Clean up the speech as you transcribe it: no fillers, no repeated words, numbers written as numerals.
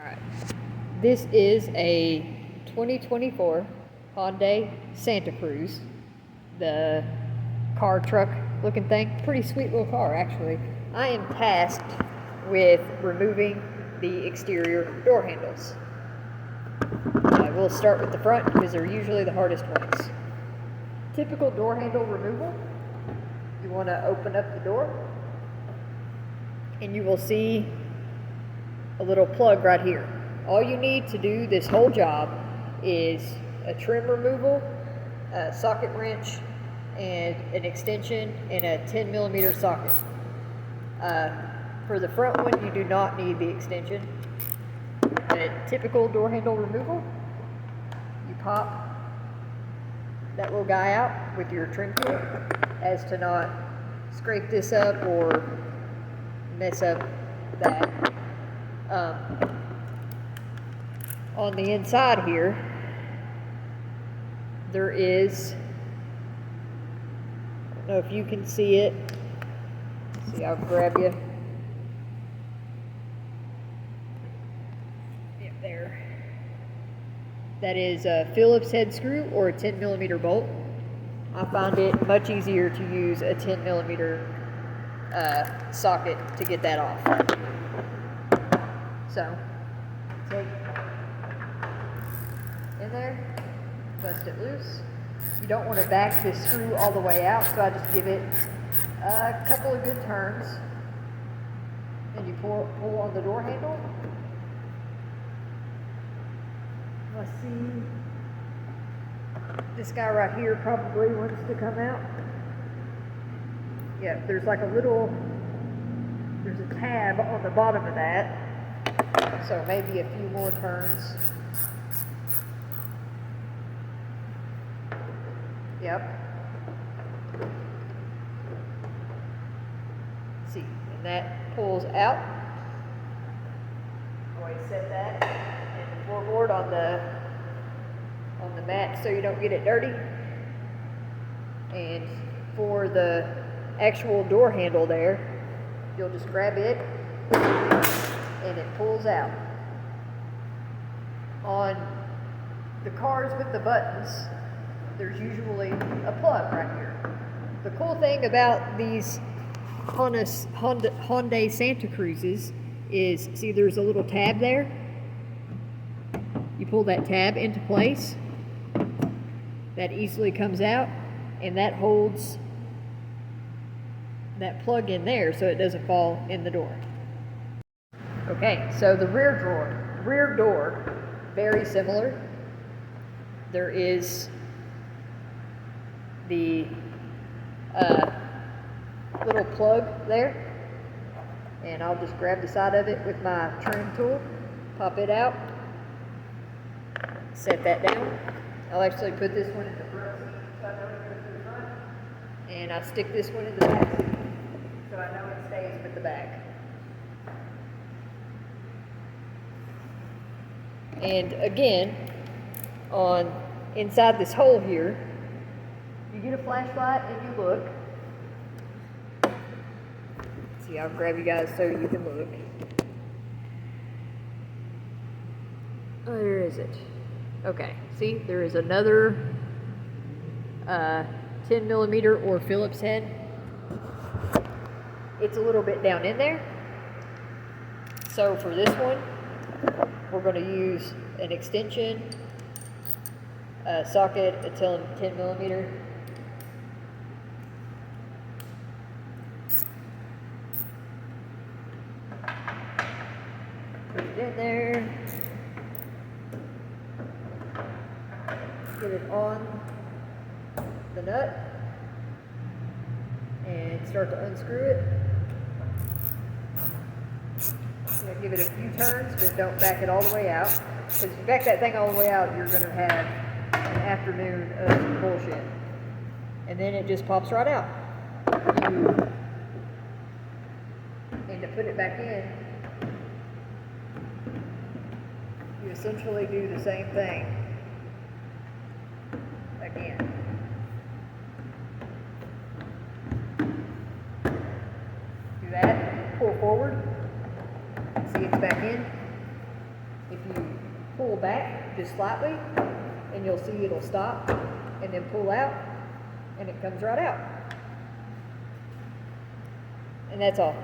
Alright, this is a 2024 Hyundai Santa Cruz, the car truck looking thing. Pretty sweet little car, actually. I am tasked with removing the exterior door handles. We'll start with the front because they're usually the hardest ones. Typical door handle removal, you want to open up the door and you will see a little plug right here. All you need to do this whole job is a trim removal, a socket wrench, and an extension and a 10mm socket. For the front one, you do not need the extension. A typical door handle removal, you pop that little guy out with your trim tool as to not scrape this up or mess up that. On the inside here, there is, I don't know if you can see it. Let's see, I'll grab you. Yep, there. That is a Phillips head screw or a 10mm bolt. I find it much easier to use a 10mm socket to get that off. So, take in there, bust it loose. You don't want to back this screw all the way out, so I just give it a couple of good turns. And you pull on the door handle. Let's see. This guy right here probably wants to come out. Yeah, there's like a little, there's a tab on the bottom of that. So maybe a few more turns. Yep. See, and that pulls out. Always set that and the floorboard on the mat so you don't get it dirty. And for the actual door handle there, you'll just grab it and it pulls out. On the cars with the buttons, there's usually a plug right here. The cool thing about these Hyundai Santa Cruzes is, see there's a little tab there? You pull that tab into place, that easily comes out, and that holds that plug in there so it doesn't fall in the door. Okay, so the rear door, very similar. There is the little plug there, and I'll just grab the side of it with my trim tool, pop it out, set that down. I'll actually put this one in the front seat so I know it goes to the front, and I stick this one in the back seat so I know it stays with the back. And again, on inside this hole here, you get a flashlight and you look. See, I'll grab you guys so you can look. Oh, where is it? Okay, see, there is another 10mm or Phillips head. It's a little bit down in there. So for this one, we're going to use an extension, a socket, a 10mm. Put it in there. Get it on the nut and start to unscrew it. Give it a few turns, but don't back it all the way out. Because if you back that thing all the way out, you're going to have an afternoon of bullshit. And then it just pops right out. And to put it back in, you essentially do the same thing again. Do that, pull forward. See, it's back in. back just slightly, and you'll see it'll stop, and then pull out, and it comes right out. And that's all.